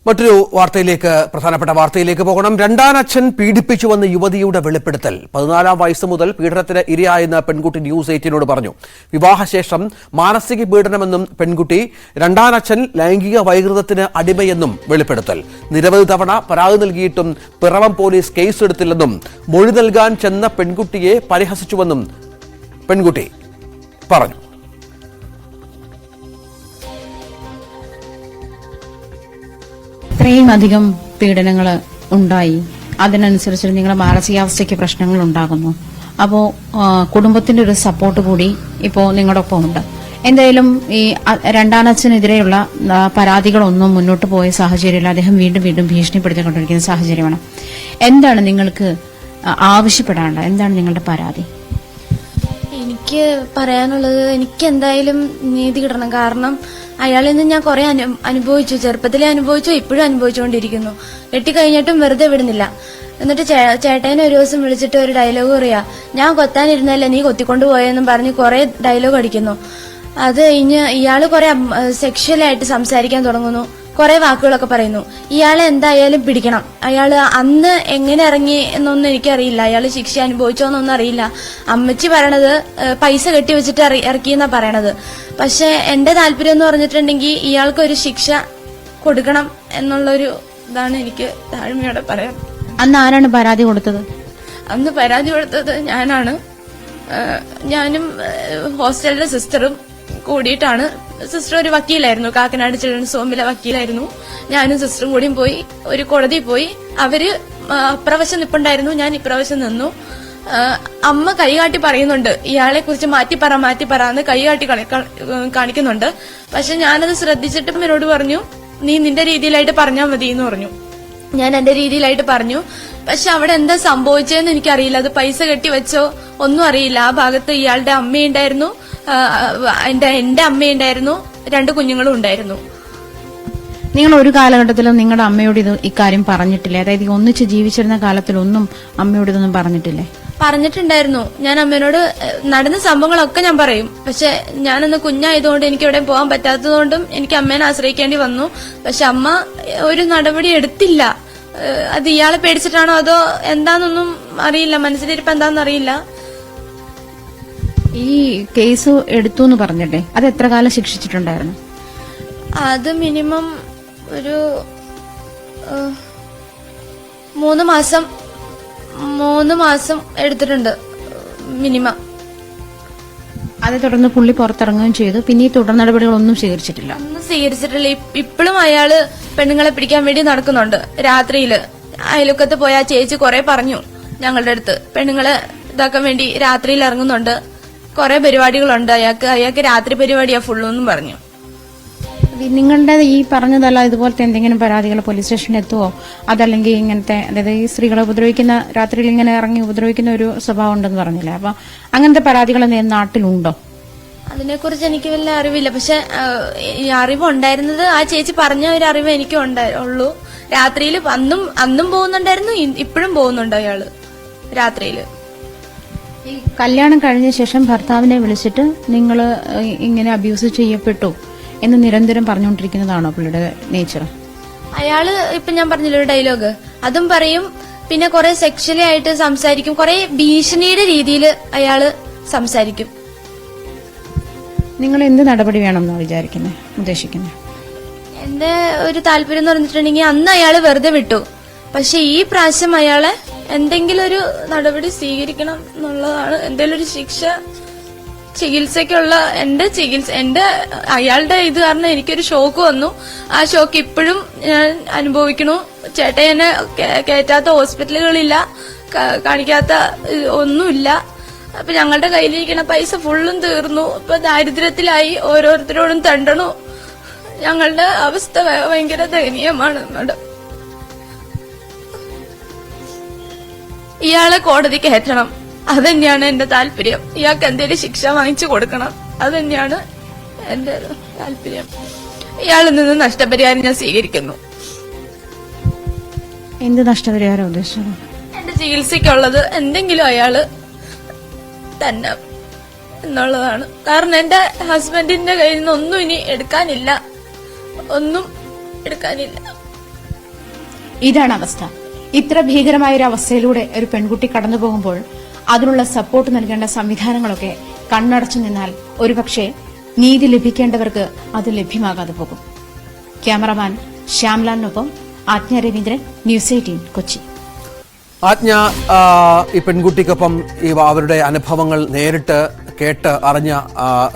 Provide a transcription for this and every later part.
മറ്റൊരു വാർത്തയിലേക്ക് പ്രധാനപ്പെട്ട വാർത്തയിലേക്ക് പോകണം. രണ്ടാനച്ഛൻ പീഡിപ്പിച്ചുവെന്ന യുവതിയുടെ വെളിപ്പെടുത്തൽ. 14-ാം വയസ്സ് മുതൽ പീഡനത്തിന് ഇരയായെന്ന് പെൺകുട്ടി ന്യൂസ് 18നോട് പറഞ്ഞു. വിവാഹശേഷം മാനസിക പീഡനമെന്നും പെൺകുട്ടി, രണ്ടാനച്ഛൻ ലൈംഗിക വൈകൃതത്തിന് അടിമയെന്നും വെളിപ്പെടുത്തൽ. നിരവധി തവണ പരാതി നൽകിയിട്ടും പിറവം പോലീസ് കേസെടുത്തില്ലെന്നും മൊഴി നൽകാൻ ചെന്ന പെൺകുട്ടിയെ പരിഹസിച്ചുവെന്നും പെൺകുട്ടി പറഞ്ഞു. ഇത്രയും അധികം പീഡനങ്ങൾ ഉണ്ടായി, അതിനനുസരിച്ച് നിങ്ങളുടെ മാനസികാവസ്ഥയ്ക്ക് പ്രശ്നങ്ങൾ ഉണ്ടാകുന്നു. അപ്പോൾ കുടുംബത്തിന്റെ ഒരു സപ്പോർട്ട് കൂടി ഇപ്പോൾ നിങ്ങളുടെ ഒപ്പം ഉണ്ട്. എന്തായാലും ഈ രണ്ടാനച്ഛനെതിരെയുള്ള പരാതികളൊന്നും മുന്നോട്ട് പോയ സാഹചര്യമില്ല. അദ്ദേഹം വീണ്ടും വീണ്ടും ഭീഷണിപ്പെടുത്തിക്കൊണ്ടിരിക്കുന്ന സാഹചര്യമാണ്. എന്താണ് നിങ്ങൾക്ക് ആവശ്യപ്പെടാനുള്ളത്? എന്താണ് നിങ്ങളുടെ പരാതി? എനിക്ക് പറയാനുള്ളത്, എനിക്ക് എന്തായാലും നീതി കിട്ടണം. കാരണം അയാളിൽ നിന്ന് ഞാൻ കുറെ അനുഭവിച്ചു, ചെറുപ്പത്തിലെ അനുഭവിച്ചു, ഇപ്പോഴും അനുഭവിച്ചുകൊണ്ടിരിക്കുന്നു. കെട്ടിക്കഴിഞ്ഞിട്ടും വെറുതെ വിടുന്നില്ല. എന്നിട്ട് ചേട്ടനെ ഒരു ദിവസം വിളിച്ചിട്ട് ഒരു ഡയലോഗ് പറയാ, ഞാൻ കൊത്താനിരുന്നല്ലേ നീ കൊത്തിക്കൊണ്ടുപോയെന്നും പറഞ്ഞ് കുറെ ഡയലോഗ് അടിക്കുന്നു. അത് കഴിഞ്ഞ് ഇയാള് കുറെ സെക്ഷലായിട്ട് സംസാരിക്കാൻ തുടങ്ങുന്നു, കുറെ വാക്കുകളൊക്കെ പറയുന്നു. ഇയാളെ എന്തായാലും പിടിക്കണം. അയാള് അന്ന് എങ്ങനെ ഇറങ്ങി എന്നൊന്നും എനിക്കറിയില്ല. അയാള് ശിക്ഷ അനുഭവിച്ചോന്നൊന്നും അറിയില്ല. അമ്മച്ചി പറയണത് പൈസ കെട്ടിവെച്ചിട്ട് ഇറക്കിയെന്നാ പറയണത്. പക്ഷെ എന്റെ താല്പര്യം എന്ന് പറഞ്ഞിട്ടുണ്ടെങ്കിൽ ഇയാൾക്കൊരു ശിക്ഷ കൊടുക്കണം എന്നുള്ളൊരു ഇതാണ് എനിക്ക് താഴ്മയോടെ പറയാം. അന്ന് ആരാണ് പരാതി കൊടുത്തത്? അന്ന് പരാതി കൊടുത്തത് ഞാനാണ്. ഞാനും ഹോസ്റ്റലിലെ സിസ്റ്ററും കൂടിയിട്ടാണ്. സിസ്റ്റർ ഒരു വക്കീലായിരുന്നു, കാക്കനാട് ചിൽഡ്രൻസ് ഹോമിലെ വക്കീലായിരുന്നു. ഞാനും സിസ്റ്ററും കൂടിയും പോയി ഒരു കോടതിയിൽ പോയി. അവര് അപ്രവശ്യം നിപ്പുണ്ടായിരുന്നു, ഞാൻ ഇപ്രവശ്യം നിന്നു. അമ്മ കൈകാട്ടി പറയുന്നുണ്ട്, ഇയാളെ കുറിച്ച് മാറ്റിപ്പറ എന്ന് കൈകാട്ടി കാണിക്കുന്നുണ്ട്. പക്ഷെ ഞാനത് ശ്രദ്ധിച്ചിട്ടും എന്നോട് പറഞ്ഞു, നീ നിന്റെ രീതിയിലായിട്ട് പറഞ്ഞാൽ മതി എന്ന് പറഞ്ഞു. ഞാൻ എന്റെ രീതിയിലായിട്ട് പറഞ്ഞു. പക്ഷെ അവിടെ എന്താ സംഭവിച്ചതെന്ന് എനിക്കറിയില്ല. അത് പൈസ കെട്ടി വെച്ചോ ഒന്നും അറിയില്ല. ആ ഭാഗത്ത് ഇയാളുടെ അമ്മയുണ്ടായിരുന്നു, എന്റെ അമ്മയുണ്ടായിരുന്നു, 2 കുഞ്ഞുങ്ങളും ഉണ്ടായിരുന്നു. നിങ്ങൾ ഒരു കാലഘട്ടത്തിലും നിങ്ങളുടെ അമ്മയോട് ഇക്കാര്യം പറഞ്ഞിട്ടില്ലേ? അതായത് ഒന്നിച്ച് ജീവിച്ചിരുന്ന കാലത്തിലൊന്നും അമ്മയോട് ഇതൊന്നും പറഞ്ഞിട്ടില്ലേ? പറഞ്ഞിട്ടുണ്ടായിരുന്നു. ഞാൻ അമ്മേനോട് നടന്ന സംഭവങ്ങളൊക്കെ ഞാൻ പറയും. പക്ഷെ ഞാനൊന്ന് കുഞ്ഞായതുകൊണ്ട് എനിക്ക് എവിടെയും പോകാൻ പറ്റാത്തതുകൊണ്ടും എനിക്ക് അമ്മേനെ ആശ്രയിക്കേണ്ടി വന്നു. പക്ഷെ അമ്മ ഒരു നടപടി എടുത്തില്ല. അത് ഇയാളെ പേടിച്ചിട്ടാണോ അതോ എന്താണെന്നൊന്നും അറിയില്ല. മനസ്സിലിരിപ്പ് എന്താണെന്ന് അറിയില്ല. ഈ കേസ് എടുത്തു എന്ന് പറഞ്ഞില്ലേ, അത് എത്ര കാലം ശിക്ഷിച്ചിട്ടുണ്ടായിരുന്നു? അത് മിനിമം ഒരു 3 മാസം എടുത്തിട്ടുണ്ട് മിനിമം. അതേ തുടർന്ന് പുള്ളി പുറത്തിറങ്ങുകയും ചെയ്തു. പിന്നെ ഈ തുടർ നടപടികളൊന്നും സ്വീകരിച്ചിട്ടില്ല. ഇപ്പോഴും അയാള് പെണ്ണുങ്ങളെ പിടിക്കാൻ വേണ്ടി നടക്കുന്നുണ്ട്. രാത്രിയില് അയൽവക്കത്ത് പോയ ചേച്ചി കുറെ പറഞ്ഞു ഞങ്ങളുടെ അടുത്ത്, പെണ്ണുങ്ങളെ ഇതാക്കാൻ വേണ്ടി രാത്രിയിൽ ഇറങ്ങുന്നുണ്ട്, കുറെ പരിപാടികളുണ്ട് അയാൾക്ക് രാത്രി പരിപാടിയാ ഫുള്ളെന്നും പറഞ്ഞു. നിങ്ങളുടെ ഈ പറഞ്ഞതല്ല ഇതുപോലത്തെ എന്തെങ്കിലും പരാതികൾ പോലീസ് സ്റ്റേഷനിൽ എത്തുവോ? അതല്ലെങ്കിൽ ഇങ്ങനത്തെ, അതായത് ഈ സ്ത്രീകളെ ഉപദ്രവിക്കുന്ന, രാത്രിയിൽ ഇങ്ങനെ ഇറങ്ങി ഉപദ്രവിക്കുന്ന ഒരു സ്വഭാവം ഉണ്ടെന്ന് പറഞ്ഞില്ലേ, അപ്പൊ അങ്ങനത്തെ പരാതികൾ നാട്ടിലുണ്ടോ? അതിനെക്കുറിച്ച് എനിക്ക് വല്ല അറിവില്ല. പക്ഷെ ഈ അറിവുണ്ടായിരുന്നത് ആ ചേച്ചി പറഞ്ഞ ഒരു അറിവ് എനിക്ക് ഉള്ളൂ. രാത്രിയിൽ അന്നും പോകുന്നുണ്ടായിരുന്നു, ഇപ്പോഴും പോകുന്നുണ്ട് അയാള് രാത്രിയില്. ഈ കല്യാണം കഴിഞ്ഞ ശേഷം ഭർത്താവിനെ വിളിച്ചിട്ട് നിങ്ങൾ ഇങ്ങനെ അബ്യൂസ് ചെയ്യപ്പെട്ടു എന്ന് നിരന്തരം പറഞ്ഞുകൊണ്ടിരിക്കുന്നതാണോ പുള്ളിയുടെ നേച്ചർ? അയാള് ഇപ്പൊ ഞാൻ പറഞ്ഞില്ല ഒരു ഡയലോഗ്, അതും പറയും. പിന്നെ കുറെ സെക്ഷലി ആയിട്ട് സംസാരിക്കും, കുറെ ഭീഷണിയുടെ രീതിയിൽ അയാള് സംസാരിക്കും. നിങ്ങൾ എന്ത് നടപടി വേണമെന്നാണ് ഉദ്ദേശിക്കുന്നത്? എന്റെ ഒരു താല്പര്യം എന്ന് പറഞ്ഞിട്ടുണ്ടെങ്കിൽ അന്ന് അയാള് വെറുതെ വിട്ടു. പക്ഷെ ഈ പ്രാവശ്യം അയാളെ എന്തെങ്കിലും ഒരു നടപടി സ്വീകരിക്കണം എന്നുള്ളതാണ്. എന്തെങ്കിലും ഒരു ശിക്ഷ, ചികിത്സയ്ക്കുള്ള എന്റെ അയാളുടെ ഇത് കാരണം എനിക്കൊരു ഷോക്ക് വന്നു. ആ ഷോക്ക് ഇപ്പോഴും ഞാൻ അനുഭവിക്കണു. ചേട്ടനെ കയറ്റാത്ത ഹോസ്പിറ്റലുകളില്ല, കാണിക്കാത്ത ഒന്നുമില്ല. അപ്പൊ ഞങ്ങളുടെ കയ്യിലിരിക്കുന്ന പൈസ ഫുള്ളും തീർന്നു. ഇപ്പൊ ദാരിദ്ര്യത്തിലായി, ഓരോരുത്തരോടും തണ്ടണു. ഞങ്ങളുടെ അവസ്ഥ ഭയങ്കര ദയനീയമാണ് മാഡം. ഇയാളെ കോടതി കയറ്റണം, അതന്നെയാണ് എന്റെ താല്പര്യം. ഇയാൾക്ക് എന്തെങ്കിലും ശിക്ഷ വാങ്ങിച്ചു കൊടുക്കണം, അതന്നെയാണ് എന്റെ താല്പര്യം. ഇയാളിൽ നിന്ന് നഷ്ടപരിഹാരം ഞാൻ സ്വീകരിക്കുന്നു. എന്ത് നഷ്ടപരിഹാരം ഉദ്ദേശിച്ചത്? എന്റെ ചികിത്സയ്ക്കുള്ളത് എന്തെങ്കിലും അയാള് തന്നെ എന്നുള്ളതാണ്. കാരണം എന്റെ ഹസ്ബൻഡിന്റെ കയ്യിൽ നിന്ന് ഒന്നും ഇനി എടുക്കാനില്ല. ഇതാണ് അവസ്ഥ. ഇത്ര ഭീകരമായ ഒരു അവസ്ഥയിലൂടെ ഒരു പെൺകുട്ടി കടന്നു പോകുമ്പോൾ അതിനുള്ള സപ്പോർട്ട് നൽകേണ്ട സംവിധാനങ്ങളൊക്കെ കണ്ണടച്ചു നിന്നാൽ ഒരുപക്ഷെ നീതി ലഭിക്കേണ്ടവർക്ക് അത് ലഭ്യമാകാതെ പോകും. ക്യാമറമാൻ ശ്യാംലാലിനൊപ്പം ആജ്ഞ രവീന്ദ്രൻ, ന്യൂസ് 18 കൊച്ചി. ആജ്ഞ, ഈ പെൺകുട്ടിക്കൊപ്പം അവരുടെ അനുഭവങ്ങൾ നേരിട്ട് കേട്ട് അറിഞ്ഞ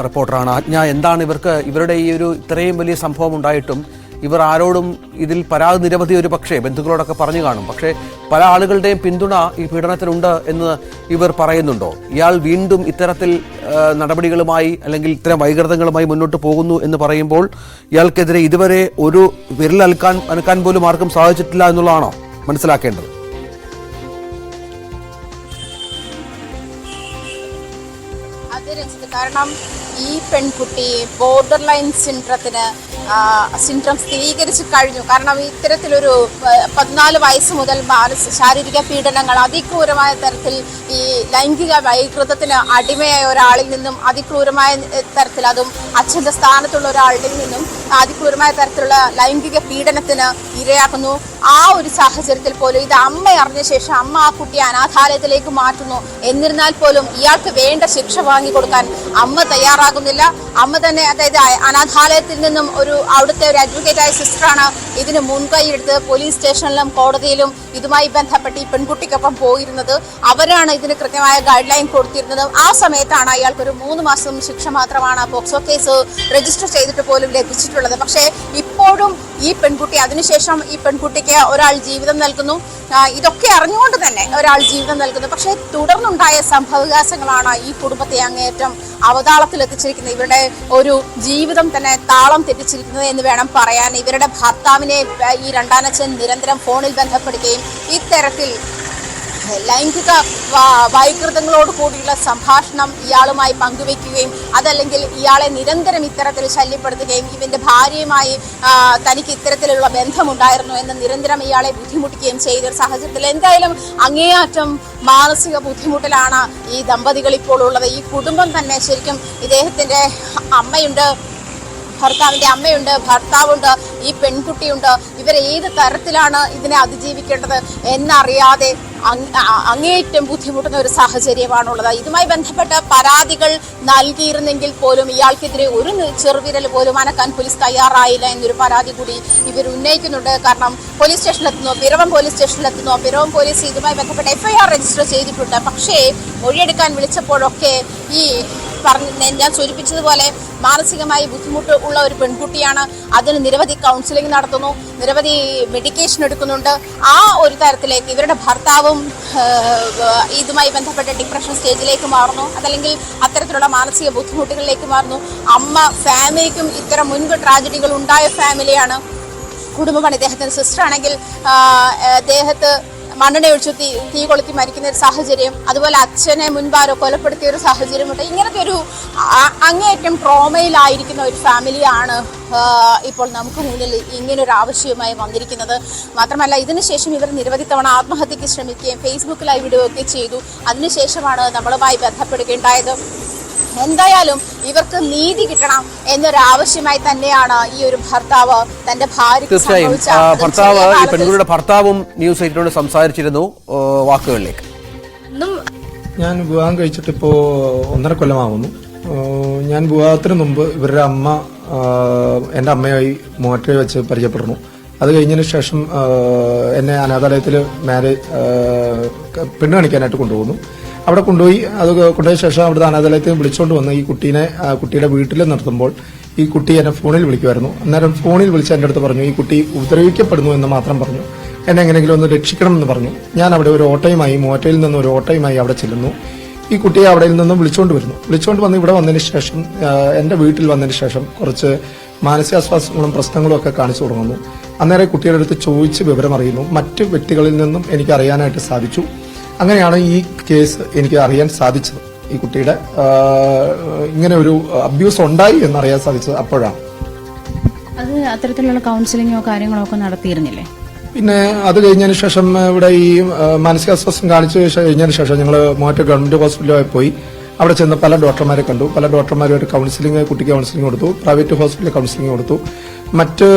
റിപ്പോർട്ടറാണ്. ആജ്ഞ, എന്താണ് ഇവരുടെ ഈ ഒരു ഇത്രയും വലിയ സംഭവം ഉണ്ടായിട്ടും ഇവർ ആരോടും ഇതിൽ പരാതി നിരവധി ഒരു പക്ഷേ ബന്ധുക്കളോടൊക്കെ പറഞ്ഞു കാണും, പക്ഷേ പല ആളുകളുടെയും പിന്തുണ ഈ പീഡനത്തിനുണ്ട് എന്ന് ഇവർ പറയുന്നുണ്ടോ? ഇയാൾ വീണ്ടും ഇത്തരത്തിൽ നടപടികളുമായി അല്ലെങ്കിൽ ഇത്തരം വൈകൃതങ്ങളുമായി മുന്നോട്ട് പോകുന്നു എന്ന് പറയുമ്പോൾ ഇയാൾക്കെതിരെ ഇതുവരെ ഒരു വിരൽ അനക്കാൻ പോലും ആർക്കും സാധിച്ചിട്ടില്ല എന്നുള്ളതാണോ മനസ്സിലാക്കേണ്ടത്? കാരണം ഈ പെൺകുട്ടി ബോർഡർ ലൈൻ സിൻഡ്രം സ്ഥിരീകരിച്ചു കഴിഞ്ഞു. കാരണം ഇത്തരത്തിലൊരു 14 വയസ്സ് മുതൽ ശാരീരിക പീഡനങ്ങൾ, അതിക്രൂരമായ തരത്തിൽ ഈ ലൈംഗിക വൈകൃതത്തിന് അടിമയായ ഒരാളിൽ നിന്നും അതിക്രൂരമായ തരത്തിൽ, അതും അച്ഛൻ്റെ സ്ഥാനത്തുള്ള ഒരാളുടെ നിന്നും അതിക്രൂരമായ തരത്തിലുള്ള ലൈംഗിക പീഡനത്തിന് ഇരയാക്കുന്നു. ആ ഒരു സാഹചര്യത്തിൽ പോലും ഇത് അമ്മ അറിഞ്ഞ ശേഷം അമ്മ ആ കുട്ടിയെ അനാഥാലയത്തിലേക്ക് മാറ്റുന്നു. എന്നിരുന്നാൽ പോലും ഇയാൾക്ക് വേണ്ട ശിക്ഷ വാങ്ങിക്കൊടുക്കാൻ അമ്മ തയ്യാറാകുന്നില്ല. അമ്മ തന്നെ, അതായത് അനാഥാലയത്തിൽ നിന്നും അവിടുത്തെ ഒരു അഡ്വക്കേറ്റായ സിസ്റ്ററാണ് ഇതിന് മുൻകൈയെടുത്ത് പോലീസ് സ്റ്റേഷനിലും കോടതിയിലും ഇതുമായി ബന്ധപ്പെട്ട് ഈ പെൺകുട്ടിക്കൊപ്പം പോയിരുന്നത്. അവരാണ് ഇതിന് കൃത്യമായ ഗൈഡ് ലൈൻ കൊടുത്തിരുന്നത്. ആ സമയത്താണ് അയാൾക്കൊരു 3 മാസം ശിക്ഷ മാത്രമാണ് പോക്സോ കേസ് രജിസ്റ്റർ ചെയ്തിട്ട് പോലും ലഭിച്ചിട്ടുള്ളത്. പക്ഷേ ഇപ്പോഴും ഈ പെൺകുട്ടി, അതിനുശേഷം ഈ പെൺകുട്ടിക്ക് ഒരാൾ ജീവിതം നൽകുന്നു. ഇതൊക്കെ അറിഞ്ഞുകൊണ്ട് തന്നെ ഒരാൾ ജീവിതം നൽകുന്നു. പക്ഷേ തുടർന്നുണ്ടായ സംഭവവികാസങ്ങളാണ് ഈ കുടുംബത്തെ അങ്ങേയറ്റം അവതാളത്തിലെത്തിച്ചിരിക്കുന്നത്. ഇവരുടെ ഒരു ജീവിതം തന്നെ താളം തെറ്റിച്ചിരിക്കുന്നത് എന്ന് വേണം പറയാൻ. ഇവരുടെ ഭർത്താവിനെ ഈ രണ്ടാനച്ഛൻ നിരന്തരം ഫോണിൽ ബന്ധപ്പെടുകയും ഇത്തരത്തിൽ ലൈംഗിക വൈകൃതങ്ങളോട് കൂടിയുള്ള സംഭാഷണം ഇയാളുമായി പങ്കുവെക്കുകയും അതല്ലെങ്കിൽ ഇയാളെ നിരന്തരം ഇത്തരത്തിൽ ശല്യപ്പെടുത്തുകയും ഇവന്റെ ഭാര്യയുമായി തനിക്ക് ഇത്തരത്തിലുള്ള ബന്ധമുണ്ടായിരുന്നു എന്ന് നിരന്തരം ഇയാളെ ബുദ്ധിമുട്ടുകയും ചെയ്ത ഒരു സാഹചര്യത്തിൽ എന്തായാലും അങ്ങേയറ്റം മാനസിക ബുദ്ധിമുട്ടിലാണ് ഈ ദമ്പതികൾ ഇപ്പോൾ ഉള്ളത്. ഈ കുടുംബം തന്നെ ശരിക്കും ഇദ്ദേഹത്തിന്റെ അമ്മയുണ്ട്, ഭർത്താവിന്റെ അമ്മയുണ്ട്, ഭർത്താവുണ്ട്, ഈ പെൺകുട്ടിയുണ്ട്. ഇവരെ ഏത് തരത്തിലാണ് ഇതിനെ അതിജീവിക്കേണ്ടത് എന്നറിയാതെ അങ്ങേയറ്റം ബുദ്ധിമുട്ടുന്ന ഒരു സാഹചര്യമാണുള്ളത്. ഇതുമായി ബന്ധപ്പെട്ട പരാതികൾ നൽകിയിരുന്നെങ്കിൽ പോലും ഇയാൾക്കെതിരെ ഒരു ചെറുവിരൽ പോലും അനക്കാൻ പോലീസ് തയ്യാറായില്ല എന്നൊരു പരാതി കൂടി ഇവർ ഉന്നയിക്കുന്നുണ്ട്. കാരണം പോലീസ് സ്റ്റേഷനിലെത്തുന്നു, പിറവം പോലീസ് സ്റ്റേഷനിലെത്തുന്നു. പിറവം പോലീസ് ഇതുമായി ബന്ധപ്പെട്ട FIR രജിസ്റ്റർ ചെയ്തിട്ടുണ്ട്. പക്ഷേ മൊഴിയെടുക്കാൻ വിളിച്ചപ്പോഴൊക്കെ ഈ ഞാൻ സൂചിപ്പിച്ചതുപോലെ മാനസികമായി ബുദ്ധിമുട്ട് ഉള്ള ഒരു പെൺകുട്ടിയാണ്. അതിന് നിരവധി കൗൺസിലിംഗ് നടത്തുന്നു, നിരവധി മെഡിക്കേഷൻ എടുക്കുന്നുണ്ട്. ആ ഒരു തരത്തിലേക്ക് ഇവരുടെ ഭർത്താവും ഇതുമായി ബന്ധപ്പെട്ട ഡിപ്രഷൻ സ്റ്റേജിലേക്ക് മാറുന്നു, അതല്ലെങ്കിൽ അത്തരത്തിലുള്ള മാനസിക ബുദ്ധിമുട്ടുകളിലേക്ക് മാറുന്നു. അമ്മ, ഫാമിലിക്കും ഇത്തരം മുൻപ് ട്രാജഡികൾ ഉണ്ടായ ഫാമിലിയാണ്, കുടുംബമാണ്. ഇദ്ദേഹത്തിന്റെ സിസ്റ്റർ ആണെങ്കിൽ അദ്ദേഹത്തെ മണ്ണെണ്ണ ഒഴിച്ചു തീ കൊളുത്തി മരിക്കുന്ന ഒരു സാഹചര്യം, അതുപോലെ അച്ഛനെ മുൻപാരോ കൊലപ്പെടുത്തിയ ഒരു സാഹചര്യമുണ്ട്. ഇങ്ങനത്തെ ഒരു അങ്ങേയറ്റം ട്രോമയിലായിരിക്കുന്ന ഒരു ഫാമിലിയാണ് ഇപ്പോൾ നമുക്ക് മുന്നിൽ ഇങ്ങനൊരു ആവശ്യവുമായി വന്നിരിക്കുന്നത്. മാത്രമല്ല ഇതിനുശേഷം ഇവർ നിരവധി തവണ ആത്മഹത്യക്ക് ശ്രമിക്കുകയും ഫേസ്ബുക്ക് ലൈവ് ഇടുകയൊക്കെ ചെയ്തു. അതിനുശേഷമാണ് നമ്മളുമായി ബന്ധപ്പെടുകയുണ്ടായത്. എന്തായാലും ഇവർക്ക് നീതി കിട്ടണം എന്നൊരാവശ്യമായി തന്നെയാണ് ഈ ഒരു ഭർത്താവ് തന്റെ ഭാര്യയ്ക്ക് സംഭവിച്ച ഭർത്താവ് ഈ പെൺകുട്ടിയുടെ ഭർത്താവും ന്യൂസ് 18 സംസാരിച്ചിരുന്നു. വാക്കുകളിലേക്ക്. ഞാൻ വിവാഹം കഴിച്ചിട്ട് ഇപ്പോ 1.5 കൊല്ലമാവുന്നു. ഞാൻ വിവാഹത്തിന് മുമ്പ് ഇവരുടെ അമ്മ എന്റെ അമ്മയായി മോട്ടറെ വെച്ച് പരിചയപ്പെടുന്നു. അത് കഴിഞ്ഞതിന് ശേഷം എന്നെ അനാഥാലയത്തിൽ പെണ്ണ് കാണിക്കാനായിട്ട് കൊണ്ടുപോകുന്നു. അവിടെ കൊണ്ടുപോയി, അത് കൊണ്ടുപോയ ശേഷം അവിടുത്തെ അനാഥാലയത്തിൽ വിളിച്ചുകൊണ്ട് വന്ന് ഈ കുട്ടിയുടെ വീട്ടിൽ നിർത്തുമ്പോൾ ഈ കുട്ടി എന്നെ ഫോണിൽ വിളിക്കുമായിരുന്നു. അന്നേരം ഫോണിൽ വിളിച്ച് എൻ്റെ അടുത്ത് പറഞ്ഞു, ഈ കുട്ടി ഉപദ്രവിക്കപ്പെടുന്നു എന്ന് മാത്രം പറഞ്ഞു. എന്നെ എങ്ങനെയെങ്കിലും ഒന്ന് രക്ഷിക്കണം എന്ന് പറഞ്ഞു. ഞാൻ അവിടെ ഒരു ഓട്ടോയുമായി, മോട്ടയിൽ നിന്ന് ഒരു ഓട്ടോയുമായി അവിടെ ചെല്ലുന്നു. ഈ കുട്ടിയെ അവിടെ നിന്നും വിളിച്ചുകൊണ്ട് വന്ന് ഇവിടെ വന്നതിന് ശേഷം, എൻ്റെ വീട്ടിൽ വന്നതിന് ശേഷം കുറച്ച് മാനസികാസ്വാസ്ഥങ്ങളും പ്രശ്നങ്ങളും ഒക്കെ കാണിച്ചു തുടങ്ങുന്നു. അന്നേരം കുട്ടിയുടെ അടുത്ത് ചോദിച്ച് വിവരം അറിയുന്നു. മറ്റു വ്യക്തികളിൽ നിന്നും എനിക്ക് അറിയാനായിട്ട് സാധിച്ചു. അങ്ങനെയാണ് ഈ കേസ് എനിക്ക് അറിയാൻ സാധിച്ചത്. ഈ കുട്ടിയുടെ ഇങ്ങനെ ഒരു അബ്യൂസ് ഉണ്ടായി എന്നറിയാൻ സാധിച്ചത് അപ്പോഴാണ്. അത് അത്തരത്തിലുള്ള കൗൺസിലിങ്ങോ കാര്യങ്ങളോ ഒക്കെ നടത്തിയിരുന്നില്ലേ? പിന്നെ അത് കഴിഞ്ഞതിന് ശേഷം ഇവിടെ ഈ മാനസികാസ്വാസ്ഥ്യം കാണിച്ചു കഴിഞ്ഞതിന് ശേഷം ഞങ്ങൾ മൂവാറ്റുപുഴ ഗവൺമെന്റ് ഹോസ്പിറ്റലിൽ പോയി. അവിടെ ചെന്ന് പല ഡോക്ടർമാരെ കണ്ടു. പല ഡോക്ടർമാരുമായിട്ട് കുട്ടിക്ക് കൗൺസിലിംഗ് കൊടുത്തു. പ്രൈവറ്റ് ഹോസ്പിറ്റലിൽ കൗൺസിലിംഗ് കൊടുത്തു. മറ്റ്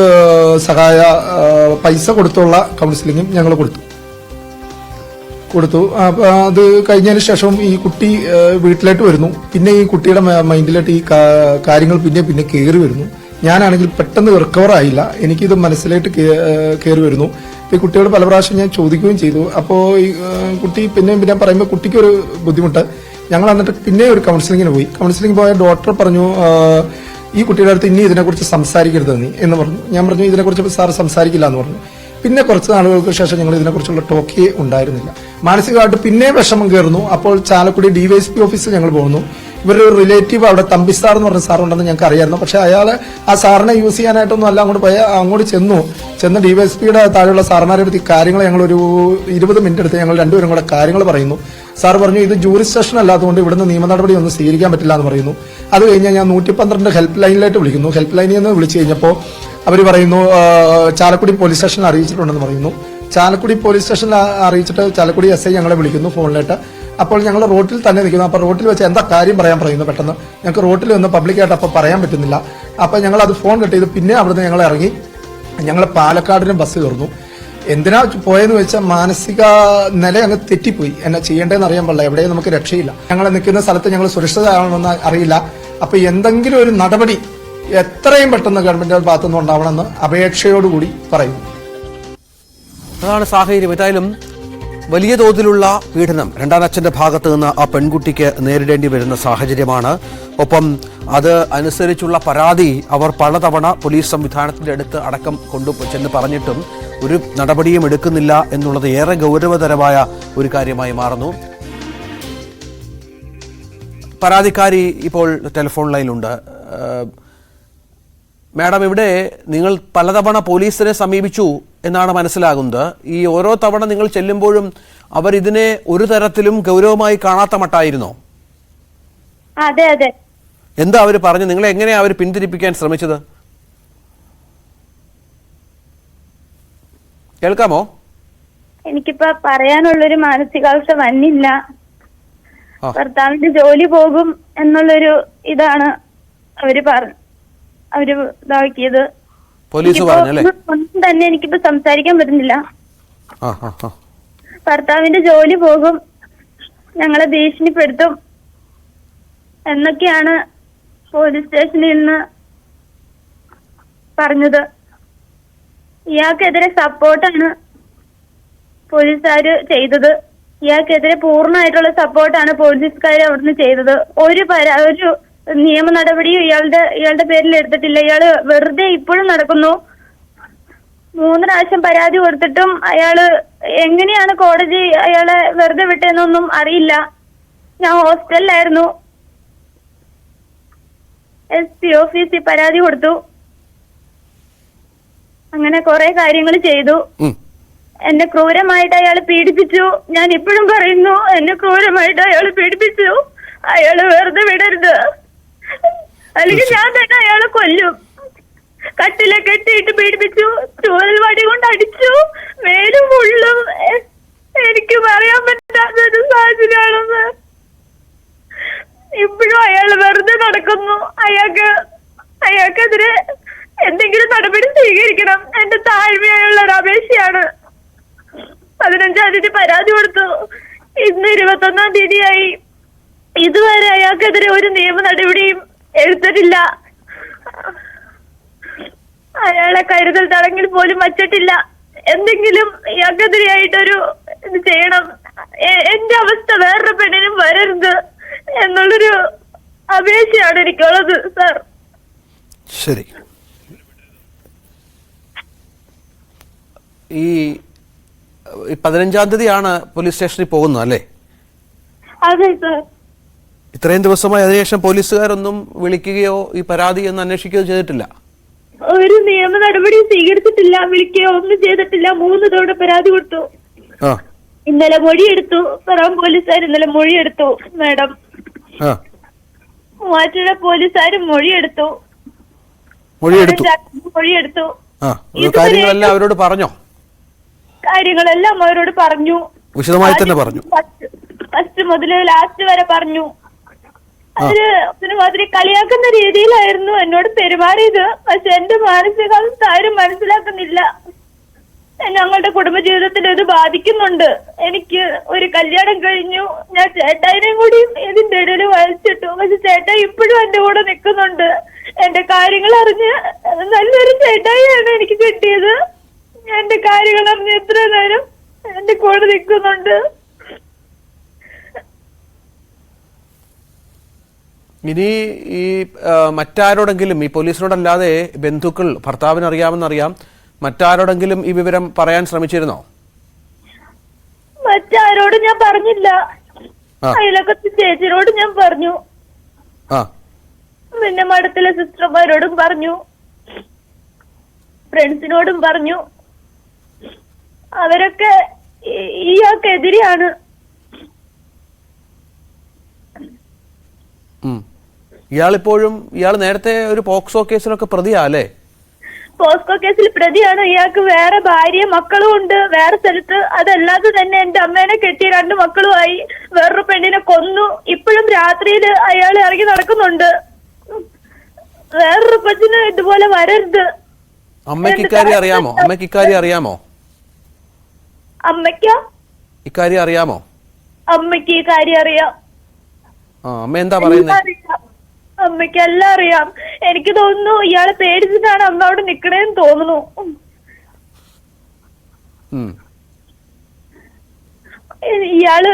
സഹായ പൈസ കൊടുത്തുള്ള കൗൺസിലിങ്ങും ഞങ്ങൾ കൊടുത്തു. അത് കഴിഞ്ഞതിന് ശേഷം ഈ കുട്ടി വീട്ടിലേക്ക് വരുന്നു. പിന്നെ ഈ കുട്ടിയുടെ മൈൻഡിലോട്ട് ഈ കാര്യങ്ങൾ പിന്നെ കയറി വരുന്നു. ഞാനാണെങ്കിൽ പെട്ടെന്ന് റിക്കവർ ആയില്ല. എനിക്കിത് മനസ്സിലായിട്ട് കയറി വരുന്നു. ഈ കുട്ടിയോട് പല പ്രാവശ്യം ഞാൻ ചോദിക്കുകയും ചെയ്തു. അപ്പോൾ ഈ കുട്ടി പിന്നെ പറയുമ്പോൾ കുട്ടിക്കൊരു ബുദ്ധിമുട്ട്. ഞങ്ങൾ എന്നിട്ട് പിന്നെ ഒരു കൗൺസിലിങ്ങിന് പോയി. കൗൺസിലിംഗ് പോയ ഡോക്ടർ പറഞ്ഞു, ഈ കുട്ടിയുടെ അടുത്ത് ഇനി ഇതിനെക്കുറിച്ച് സംസാരിക്കരുത് നീ എന്ന് പറഞ്ഞു. ഞാൻ പറഞ്ഞു ഇതിനെക്കുറിച്ച് സാർ സംസാരിക്കില്ല എന്ന് പറഞ്ഞു. പിന്നെ കുറച്ച് നാളുകൾക്ക് ശേഷം ഞങ്ങൾ ഇതിനെക്കുറിച്ചുള്ള ടോക്കേ ഉണ്ടായിരുന്നില്ല. മാനസികമായിട്ട് പിന്നെ വിഷമം കയറുന്നു. അപ്പോൾ ചാലക്കുടി DYSP ഓഫീസിൽ ഞങ്ങൾ പോകുന്നു. ഇവരുടെ ഒരു റിലേറ്റീവ് അവിടെ തമ്പിസാർ എന്ന് പറഞ്ഞ സാറുണ്ടെന്ന് ഞങ്ങൾക്ക് അറിയായിരുന്നു. പക്ഷെ അയാൾ ആ സാറിനെ യൂസ് ചെയ്യാനായിട്ടൊന്നും അല്ല അങ്ങോട്ട് പോയ അങ്ങോട്ട് ചെന്ന് DYSPയുടെ താഴെയുള്ള സാറന്മാരെ പറ്റി കാര്യങ്ങൾ ഞങ്ങളൊരു 20 മിനിറ്റ് എടുത്ത് ഞങ്ങൾ രണ്ടുപേരും കൂടെ കാര്യങ്ങൾ പറയുന്നു. സാർ പറഞ്ഞു ഇത് ജൂറിസ്ഡിക്ഷൻ അല്ലാത്തതുകൊണ്ട് ഇവിടുന്ന് നിയമ നടപടി ഒന്നും സ്വീകരിക്കാൻ പറ്റില്ല എന്ന് പറയുന്നു. അത് കഴിഞ്ഞാൽ ഞാൻ 112 ഹെൽപ്പ് ലൈനിലായിട്ട് വിളിക്കുന്നു. ഹെൽപ്പ് ലൈനിൽ നിന്ന് വിളിച്ചു കഴിഞ്ഞപ്പോൾ അവർ പറയുന്നു ചാലക്കുടി പോലീസ് സ്റ്റേഷനിൽ അറിയിച്ചിട്ടുണ്ടെന്ന് പറയുന്നു. ചാലക്കുടി പോലീസ് സ്റ്റേഷനിൽ അറിയിച്ചിട്ട് ചാലക്കുടി SI ഞങ്ങളെ വിളിക്കുന്നു ഫോണിലായിട്ട്. അപ്പോൾ ഞങ്ങൾ റോട്ടിൽ തന്നെ നിൽക്കുന്നു. അപ്പോൾ റോട്ടിൽ വെച്ച് എന്താ കാര്യം പറയാൻ പറയുന്നു. പെട്ടെന്ന് ഞങ്ങൾക്ക് റോട്ടിൽ നിന്ന് പബ്ലിക്കായിട്ട് അപ്പോൾ പറയാൻ പറ്റുന്നില്ല. അപ്പോൾ ഞങ്ങൾ അത് ഫോൺ കട്ട് ചെയ്ത് പിന്നെ അവിടുന്ന് ഞങ്ങൾ ഇറങ്ങി ഞങ്ങൾ പാലക്കാടിന് ബസ് കയറുന്നു. എന്തിനാ പോയെന്ന് വെച്ചാൽ മാനസിക നില അങ്ങ് തെറ്റിപ്പോയി. എന്നാ ചെയ്യേണ്ടതെന്ന് അറിയാൻ പാടില്ല. എവിടെയും നമുക്ക് രക്ഷയില്ല. ഞങ്ങൾ നിൽക്കുന്ന സ്ഥലത്ത് ഞങ്ങൾ സുരക്ഷിതമാണെന്ന് അറിയില്ല. അപ്പൊ എന്തെങ്കിലും ഒരു നടപടി എത്രയും പെട്ടെന്ന് ഗവൺമെന്റിന്റെ ഭാഗത്തുനിന്ന് ഉണ്ടാവണമെന്ന് അപേക്ഷയോടുകൂടി പറയുന്നു. അതാണ് സാഹചര്യം. ഏതായാലും വലിയ തോതിലുള്ള പീഡനം രണ്ടാനച്ഛന്റെ ഭാഗത്ത് നിന്ന് ആ പെൺകുട്ടിക്ക് നേരിടേണ്ടി വരുന്ന സാഹചര്യമാണ്. ഒപ്പം അത് അനുസരിച്ചുള്ള പരാതി അവർ പലതവണ പോലീസ് സംവിധാനത്തിന്റെ അടുത്ത് അടക്കം ചെന്ന് പറഞ്ഞിട്ടും ഒരു നടപടിയും എടുക്കുന്നില്ല എന്നുള്ളത് ഏറെ ഗൗരവതരമായ ഒരു കാര്യമായി മാറുന്നു. പരാതിക്കാരി ഇപ്പോൾ ടെലിഫോൺ ലൈനിലുണ്ട്. മാഡം, ഇവിടെ നിങ്ങൾ പലതവണ പോലീസിനെ സമീപിച്ചു എന്നാണ് മനസ്സിലാകുന്നത്. ഈ ഓരോ തവണ നിങ്ങൾ ചെല്ലുമ്പോഴും അവർ ഇതിനെ ഒരു തരത്തിലും ഗൗരവമായി കാണാത്ത മട്ടായിരുന്നോ? അതെ അതെ. എന്താ അവർ പറഞ്ഞു? നിങ്ങളെ എങ്ങനെയാ അവർ പിന്തിരിപ്പിക്കാൻ ശ്രമിച്ചത്? കേൾക്കാമോ? എനിക്കിപ്പോ പറയാനുള്ളൊരു മാനസികാവസ്ഥ വന്നില്ല. ഭർത്താവിന്റെ ജോലി പോകും എന്നുള്ളൊരു ഇതാണ് അവര് ഇതാക്കിയത്. പോലീസ് പറഞ്ഞല്ലേ? ഒന്നും തന്നെ എനിക്കിപ്പോ സംസാരിക്കാൻ പറ്റുന്നില്ല. ഭർത്താവിന്റെ ജോലി പോകും, ഞങ്ങളെ ഭീഷണിപ്പെടുത്തും എന്നൊക്കെയാണ് പോലീസ് സ്റ്റേഷനിൽ നിന്ന് പറഞ്ഞത്. ഇയാൾക്കെതിരെ സപ്പോർട്ടാണ് പോലീസുകാര് ചെയ്തത്. ഇയാൾക്കെതിരെ പൂർണ്ണമായിട്ടുള്ള സപ്പോർട്ടാണ് പോലീസുകാർ അവിടുന്ന് ചെയ്തത്. ഒരു നിയമ നടപടിയും ഇയാളുടെ പേരിൽ എടുത്തിട്ടില്ല. ഇയാള് വെറുതെ ഇപ്പോഴും നടക്കുന്നു. 3 പ്രാവശ്യം പരാതി കൊടുത്തിട്ടും അയാള് എങ്ങനെയാണ് കോടതി അയാളെ വെറുതെ വിട്ടതെന്നൊന്നും അറിയില്ല. ഞാൻ ഹോസ്റ്റലിലായിരുന്നു. SP ഓഫീസിൽ പരാതി കൊടുത്തു. അങ്ങനെ കുറെ കാര്യങ്ങൾ ചെയ്തു. എന്നെ ക്രൂരമായിട്ട് അയാൾ പീഡിപ്പിച്ചു. ഞാൻ ഇപ്പോഴും പറയുന്നു, എന്നെ ക്രൂരമായിട്ട് അയാൾ പീഡിപ്പിച്ചു. അയാള് വെറുതെ വിടരുത്, അല്ലെങ്കിൽ ഞാൻ തന്നെ അയാളെ കൊല്ലും. കട്ടിലെ കെട്ടിയിട്ട് പീഡിപ്പിച്ചു, ചൂരൽ വടി കൊണ്ട് അടിച്ചു, മേലും ഫുള്ളും. എനിക്ക് പറയാൻ പറ്റാത്തൊരു സാഹചര്യമാണെന്ന്. ഇപ്പോഴും അയാൾ വെറുതെ നടക്കുന്നു. അയാൾക്കെതിരെ എന്തെങ്കിലും നടപടി സ്വീകരിക്കണം. എന്റെ താഴ്മയായുള്ള ഒരു അപേക്ഷയാണ്. 15-ാം തീയതി പരാതി കൊടുത്തു. ഇന്ന് 21-ാം തീയതിയായി. ഇതുവരെ അയാൾക്കെതിരെ ഒരു നിയമ നടപടിയും എടുത്തിട്ടില്ല. അയാളെ കരുതൽ തടങ്കിൽ പോലും വച്ചിട്ടില്ല. എന്തെങ്കിലും ഇയാൾക്കെതിരെയായിട്ടൊരു ഇത് ചെയ്യണം. എന്റെ അവസ്ഥ വേറൊരു പെണ്ണിനും വരരുത് എന്നുള്ളൊരു അപേക്ഷയാണ് എനിക്കുള്ളത് സാർ. ശരി. ഈ 15-ാം തീയതിയാണ് പോലീസ് സ്റ്റേഷനിൽ പോകുന്നത് അല്ലേ? അതെ സാർ. ഇത്രയും ദിവസമായി അതിനുശേഷം പോലീസുകാരൊന്നും വിളിക്കുകയോ ഈ പരാതി ഒന്ന് അന്വേഷിക്കുകയോ ചെയ്തിട്ടില്ല? ഒരു നിയമ നടപടി സ്വീകരിച്ചിട്ടില്ല, വിളിക്കുകയോ ഒന്നും ചെയ്തിട്ടില്ല. 3 തവണ പരാതി കൊടുത്തു. ഇന്നലെ മൊഴിയെടുത്തു. പറവൂർ പോലീസുകാർ ഇന്നലെ മൊഴിയെടുത്തു. മാഡം, മൂവാറ്റുപുഴ പോലീസുകാർ മൊഴിയെടുത്തു. കാര്യങ്ങളെല്ലാം അവരോട് പറഞ്ഞോ? കാര്യങ്ങളെല്ലാം അവരോട് പറഞ്ഞു. വിശദമായി തന്നെ പറഞ്ഞു. ഫസ്റ്റ് മുതൽ ലാസ്റ്റ് വരെ പറഞ്ഞു. അതിന് ഒരുമാതിരി കളിയാക്കുന്ന രീതിയിലായിരുന്നു എന്നോട് പെരുമാറിയത്. പക്ഷെ എന്റെ മാനസികാവസ്ഥ ആരും മനസ്സിലാക്കുന്നില്ല. ഞങ്ങളുടെ കുടുംബജീവിതത്തിൽ ഇത് ബാധിക്കുന്നുണ്ട്. എനിക്ക് ഒരു കല്യാണം കഴിഞ്ഞു, ഞാൻ ചേട്ടായിനെയും കൂടി ഇതിന്റെ ഇടയിൽ വലിച്ചിട്ടു. പക്ഷെ ചേട്ടായി ഇപ്പോഴും എന്റെ കൂടെ നിൽക്കുന്നുണ്ട്. എന്റെ കാര്യങ്ങൾ അറിഞ്ഞ് നല്ലൊരു ചേട്ടായിയാണ് എനിക്ക് കിട്ടിയത്. എന്റെ കാര്യങ്ങൾ അറിഞ്ഞ് എത്ര നേരം എന്റെ കൂടെ നിൽക്കുന്നുണ്ട്. ഇനി ഈ മറ്റാരോടെങ്കിലും, ഈ പോലീസിനോടല്ലാതെ ബന്ധുക്കൾ, ഭർത്താവിന് അറിയാമെന്നറിയാം, മറ്റാരോടെങ്കിലും ഈ വിവരം പറയാൻ ശ്രമിച്ചിരുന്നോ? മറ്റാരോടും ഞാൻ പറഞ്ഞില്ല. അയലൊക്കത്തെ ചേച്ചിയോട് ഞാൻ പറഞ്ഞു, പിന്നെ മഠത്തിലെ സിസ്റ്റർമാരോടും പറഞ്ഞു, ഫ്രണ്ട്സിനോടും പറഞ്ഞു. അവരൊക്കെ ഇയാൾക്കെതിരെയാണ്. ഇയാൾ നേരത്തെ ഒരു പോക്സോ കേസിലൊക്കെ പ്രതിയാ അല്ലേ? പോസ്കോ കേസിൽ പ്രതിയാണ്. ഇയാൾക്ക് വേറെ ഭാര്യ മക്കളും ഉണ്ട് വേറെ സ്ഥലത്ത്. അതല്ലാതെ തന്നെ എന്റെ അമ്മേനെ കെട്ടി 2 മക്കളുമായി വേറൊരു പെണ്ണിനെ കൊന്നു. ഇപ്പോഴും രാത്രിയിൽ അയാൾ ഇറങ്ങി നടക്കുന്നുണ്ട്. വേറൊരു കൊച്ചിന് ഇതുപോലെ വരരുത്. അമ്മയ്ക്ക് ഇക്കാര്യം അറിയാമോ? അമ്മയ്ക്ക് ഇക്കാര്യം അറിയാമോ? അമ്മയ്ക്കോ? ഇക്കാര്യം അറിയാമോ? അമ്മയ്ക്ക് ഈ കാര്യം അറിയാം. അമ്മ എന്താ പറയുന്നത്? അമ്മയ്ക്ക് എല്ലാം അറിയാം. എനിക്ക് തോന്നുന്നു ഇയാളെ പേടിച്ചിട്ടാണ് അമ്മ അവിടെ നിക്കണേന്ന് തോന്നുന്നു. ഇയാള്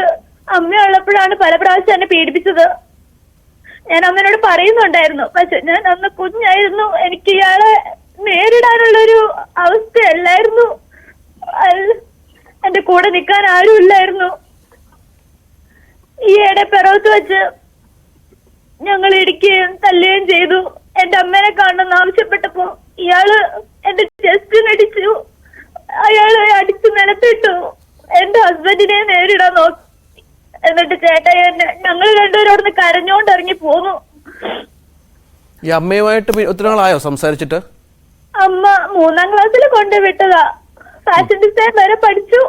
അമ്മയുള്ളപ്പോഴാണ് പല പ്രാവശ്യം എന്നെ പീഡിപ്പിച്ചത്. ഞാൻ അമ്മേനോട് പറയുന്നുണ്ടായിരുന്നു. പക്ഷെ ഞാൻ അന്ന് കുഞ്ഞായിരുന്നു. എനിക്ക് ഇയാളെ നേരിടാനുള്ളൊരു അവസ്ഥയല്ലായിരുന്നു. എന്റെ കൂടെ നിൽക്കാൻ ആരും ഇല്ലായിരുന്നു. ഈയിടെ പിറവത്ത് വെച്ച് ഞങ്ങൾ ഇടിക്കുകയും തല്ലുകയും ചെയ്തു. എന്റെ അമ്മേനെ കാണണമെന്ന് ആവശ്യപ്പെട്ടപ്പോ ഇയാള് എന്റെ ചെസ്റ്റിനടിച്ചു. അയാള് അടിച്ചു നിലത്തിട്ടു. എന്റെ ഹസ്ബൻഡിനെ നേരിടാൻ നോക്കി. എന്നിട്ട് ചേട്ടായി ഞങ്ങൾ രണ്ടുപേരും അവിടുന്ന് കരഞ്ഞോണ്ട് ഇറങ്ങി പോന്നു. ഈ അമ്മയുമായിട്ട് ഒത്തിരി നാളായോ സംസാരിച്ചിട്ട്? അമ്മ 3ാം ക്ലാസ്സിൽ കൊണ്ടുവിട്ടതാ. ഫാഷൻ ഡിസൈൻ വരെ പഠിച്ചു.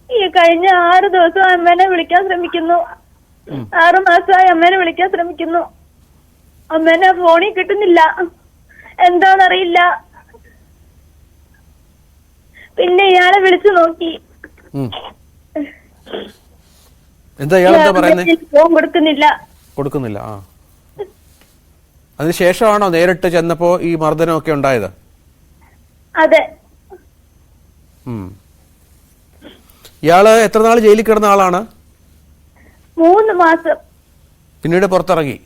ഈ കഴിഞ്ഞ 6 ദിവസം അമ്മേനെ വിളിക്കാൻ ശ്രമിക്കുന്നു. 6 മാസമായി അമ്മേനെ വിളിക്കാൻ ശ്രമിക്കുന്നു. അമ്മേനെ ഫോണിൽ കിട്ടുന്നില്ല. എന്താന്നറിയില്ല. പിന്നെ ഇയാളെ വിളിച്ചു നോക്കി. ഫോൺ കൊടുക്കുന്നില്ല. അതിനുശേഷമാണോ നേരിട്ട് ചെന്നപ്പോ ഈ മർദ്ദനമൊക്കെ ഉണ്ടായത്? അതെ. ഇയാള് എത്ര നാൾ ജയിലിൽ കിടന്ന ആളാണ്? 3 മാസം. പിന്നീട് പുറത്തിറങ്ങി.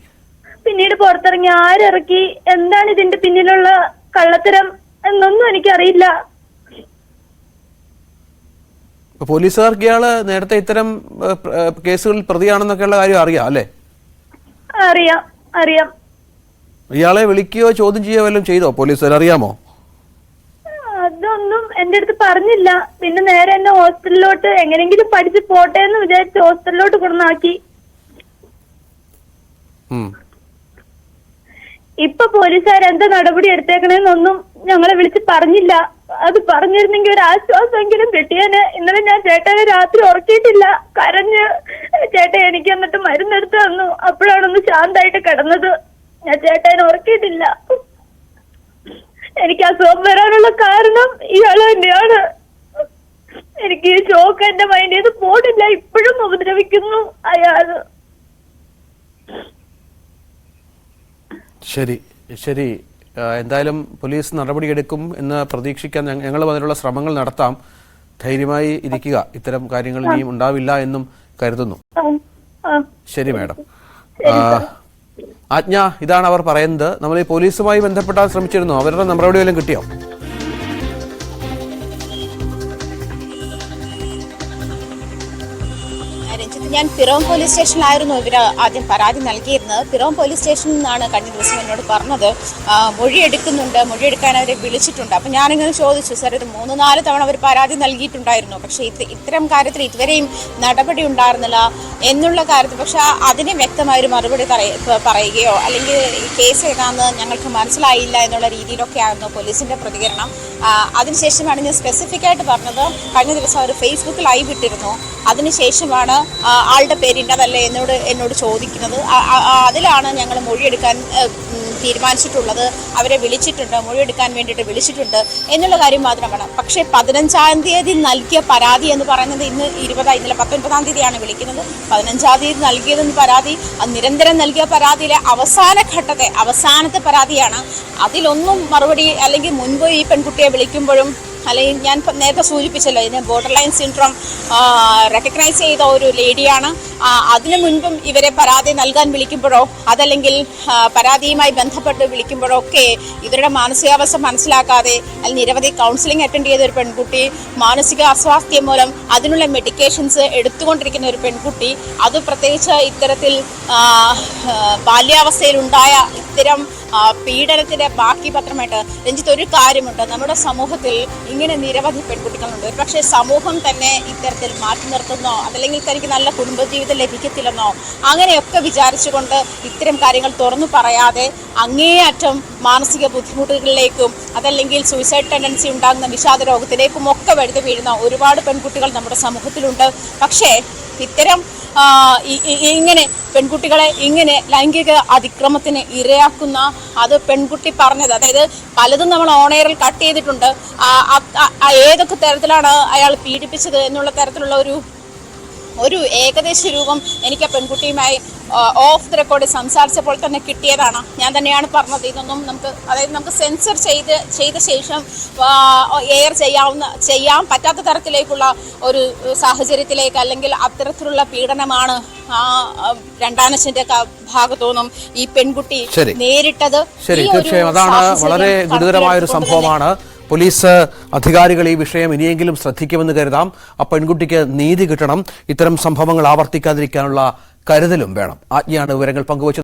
ആരിറക്കി, എന്താണ് ഇതിന്റെ പിന്നിലുള്ള കള്ളത്തരം എന്നൊന്നും എനിക്കറിയില്ല. പോലീസുകാർക്ക് ഇയാള് നേരത്തെ ഇത്തരം കേസുകളിൽ പ്രതിയാണെന്നൊക്കെയുള്ള കാര്യം അറിയാം അല്ലേ? അറിയാം. ഇയാളെ വിളിക്കുകയോ ചോദ്യം ചെയ്യുകയോ വല്ലതും ചെയ്തോ പോലീസുകാർ? അറിയാമോ? അതൊന്നും എന്റെ അടുത്ത് പറഞ്ഞില്ല. പിന്നെ നേരെ എന്നെ ഹോസ്പിറ്റലിലോട്ട് എങ്ങനെങ്കിലും പഠിച്ച് പോട്ടെ എന്ന് വിചാരിച്ച് ഹോസ്പിറ്റലിലോട്ട് കൊണ്ടുവന്നാക്കി. ഇപ്പൊ പോലീസുകാർ എന്താ നടപടി എടുത്തേക്കണേന്നൊന്നും ഞങ്ങളെ വിളിച്ച് പറഞ്ഞില്ല. അത് പറഞ്ഞിരുന്നെങ്കിൽ ഒരു ആശ്വാസമെങ്കിലും കിട്ടിയേനെ. ഇന്നലെ ഞാൻ ചേട്ടനെ രാത്രി ഉറക്കിയിട്ടില്ല. കരഞ്ഞ് ചേട്ടൻ എനിക്ക് എന്നിട്ട് മരുന്നെടുത്ത് തന്നു. അപ്പോഴാണൊന്ന് ശാന്തായിട്ട് കിടന്നത്. ഞാൻ ചേട്ടനെ ഉറക്കിയിട്ടില്ല. എനിക്ക് അസുഖം വരാനുള്ള കാരണം ഇയാള് തന്നെയാണ്. എനിക്ക് ഈ ഷോക്ക് എന്റെ മൈൻഡിൽ നിന്ന് പോണില്ല. ഇപ്പോഴും ഉപദ്രവിക്കുന്നു അയാള്. ശരി. എന്തായാലും പോലീസ് നടപടിയെടുക്കും എന്ന് പ്രതീക്ഷിക്കാൻ ഞങ്ങളും അതിനുള്ള ശ്രമങ്ങൾ നടത്താം. ധൈര്യമായി ഇരിക്കുക. ഇത്തരം കാര്യങ്ങൾ ഇനിയും ഉണ്ടാവില്ല എന്നും കരുതുന്നു. ശരി മാഡം. ആജ്ഞ, ഇതാണ് അവർ പറയുന്നത്. നമ്മൾ ഈ പോലീസുമായി ബന്ധപ്പെടാൻ ശ്രമിച്ചിരുന്നു. അവരുടെ നടപടി വല്ലതും കിട്ടിയോ? രഞ്ജിത്ത്, ഞാൻ പിറവം പോലീസ് സ്റ്റേഷനിലായിരുന്നു ഇവര് ആദ്യം പരാതി നൽകിയിരുന്നത്. പിറവം പോലീസ് സ്റ്റേഷനിൽ നിന്നാണ് കഴിഞ്ഞ ദിവസം എന്നോട് പറഞ്ഞത് മൊഴിയെടുക്കുന്നുണ്ട്, മൊഴിയെടുക്കാൻ അവരെ വിളിച്ചിട്ടുണ്ട്. അപ്പം ഞാനിങ്ങനെ ചോദിച്ചു, സാർ ഇത് 3-4 തവണ അവർ പരാതി നൽകിയിട്ടുണ്ടായിരുന്നു, പക്ഷേ ഇത്തരം കാര്യത്തിൽ ഇതുവരെയും നടപടി ഉണ്ടായിരുന്നില്ല എന്നുള്ള കാര്യത്തിൽ. പക്ഷെ അതിന് വ്യക്തമായൊരു മറുപടി പറയുകയോ അല്ലെങ്കിൽ കേസ് ഏതാണെന്ന് ഞങ്ങൾക്ക് മനസ്സിലായില്ല എന്നുള്ള രീതിയിലൊക്കെ ആയിരുന്നു പോലീസിന്റെ പ്രതികരണം. അതിനുശേഷമാണ് ഞാൻ സ്പെസിഫിക് ആയിട്ട് പറഞ്ഞത്. കഴിഞ്ഞ ദിവസം അവർ ഫേസ്ബുക്ക് ലൈവ് ഇട്ടിരുന്നു. അതിനുശേഷമാണ് ആളുടെ പേര് ഇന്നതല്ലേ എന്നോട് ചോദിക്കുന്നത്. അതിലാണ് ഞങ്ങൾ മൊഴിയെടുക്കാൻ തീരുമാനിച്ചിട്ടുള്ളത്. അവരെ വിളിച്ചിട്ടുണ്ട്, മൊഴിയെടുക്കാൻ വേണ്ടിയിട്ട് വിളിച്ചിട്ടുണ്ട് എന്നുള്ള കാര്യം മാത്രമാണ്. പക്ഷേ 15-ാം തീയതി നൽകിയ പരാതി എന്ന് പറയുന്നത് ഇന്ന് 20, ഇന്നലെ 19-ാം തീയതിയാണ് വിളിക്കുന്നത്. 15-ാം തീയതി നൽകിയതെന്ന് പരാതി, നിരന്തരം നൽകിയ പരാതിയിലെ അവസാനത്തെ പരാതിയാണ്. അതിലൊന്നും മറുപടി അല്ലെങ്കിൽ മുൻപ് ഈ പെൺകുട്ടിയെ വിളിക്കുമ്പോഴും അല്ലെങ്കിൽ ഞാൻ നേരത്തെ സൂചിപ്പിച്ചല്ലോ, ഇതിന് ബോർഡർ ലൈൻ സിൻഡ്രോം റെക്കഗ്നൈസ് ചെയ്ത ഒരു ലേഡിയാണ്. അതിനു മുൻപും ഇവരെ പരാതി നൽകാൻ വിളിക്കുമ്പോഴോ അതല്ലെങ്കിൽ പരാതിയുമായി ബന്ധപ്പെട്ട് വിളിക്കുമ്പോഴോ ഒക്കെ ഇവരുടെ മാനസികാവസ്ഥ മനസ്സിലാക്കാതെ അല്ലെങ്കിൽ നിരവധി കൗൺസിലിംഗ് അറ്റൻഡ് ചെയ്ത ഒരു പെൺകുട്ടി, മാനസിക അസ്വാസ്ഥ്യം മൂലം അതിനുള്ള മെഡിക്കേഷൻസ് എടുത്തുകൊണ്ടിരിക്കുന്ന ഒരു പെൺകുട്ടി, അത് പ്രത്യേകിച്ച് ഇത്തരത്തിൽ ബാല്യാവസ്ഥയിലുണ്ടായ ഇത്തരം പീഡനത്തിന്റെ ബാക്കി പത്രമായിട്ട്. രഞ്ജിത്ത്, ഒരു കാര്യമുണ്ട്, നമ്മുടെ സമൂഹത്തിൽ ഇങ്ങനെ നിരവധി പെൺകുട്ടികളുണ്ട്. പക്ഷേ സമൂഹം തന്നെ ഇത്തരത്തിൽ മാറ്റി നിർത്തുന്നോ അതല്ലെങ്കിൽ തനിക്ക് നല്ല കുടുംബജീവിതം ലഭിക്കത്തില്ലെന്നോ അങ്ങനെയൊക്കെ വിചാരിച്ചുകൊണ്ട് ഇത്തരം കാര്യങ്ങൾ തുറന്നു പറയാതെ അങ്ങേയറ്റം മാനസിക ബുദ്ധിമുട്ടുകളിലേക്കും അതല്ലെങ്കിൽ സൂയിസൈഡ് ടെൻഡൻസി ഉണ്ടാകുന്ന വിഷാദ രോഗത്തിലേക്കും ഒക്കെ വഴുതി വീഴുന്ന ഒരുപാട് പെൺകുട്ടികൾ നമ്മുടെ സമൂഹത്തിലുണ്ട്. പക്ഷേ ഇത്തരം ഇങ്ങനെ പെൺകുട്ടികളെ ഇങ്ങനെ ലൈംഗിക അതിക്രമത്തിന് ഇരയാക്കുന്ന, അത് പെൺകുട്ടി പറഞ്ഞത്, അതായത് പലതും നമ്മൾ ഓൺ എയറിൽ കട്ട് ചെയ്തിട്ടുണ്ട്, ഏതൊക്കെ തരത്തിലാണ് അയാൾ പീഡിപ്പിച്ചത് എന്നുള്ള തരത്തിലുള്ള ഒരു ഏകദേശ രൂപം എനിക്ക് ആ പെൺകുട്ടിയുമായി ഓഫ് ദ റെക്കോർഡ് സംസാരിച്ചപ്പോൾ തന്നെ കിട്ടിയതാണ്. ഞാൻ തന്നെയാണ് പറഞ്ഞത്, ഇതൊന്നും നമുക്ക് സെൻസർ ചെയ്ത ശേഷം എയർ ചെയ്യാൻ പറ്റാത്ത തരത്തിലേക്കുള്ള ഒരു സാഹചര്യത്തിലേക്ക് അല്ലെങ്കിൽ അത്തരത്തിലുള്ള പീഡനമാണ് രണ്ടാനച്ഛന്റെ ഭാഗത്തുനിന്നും ഈ പെൺകുട്ടി നേരിട്ടത്. ശരി, തീർച്ചയായും അതാണ് വളരെ ഗുരുതരമായ ഒരു സംഭവമാണ്. പോലീസ് അധികാരികൾ ഈ വിഷയം ഇനിയെങ്കിലും ശ്രദ്ധിക്കുമെന്ന് കരുതാം. ആ പെൺകുട്ടിക്ക് നീതി കിട്ടണം. ഇത്തരം സംഭവങ്ങൾ ആവർത്തിക്കാതിരിക്കാനുള്ള കരുതലും വേണം. ആജ്ഞയാണ് വിവരങ്ങൾ പങ്കുവച്ചത്.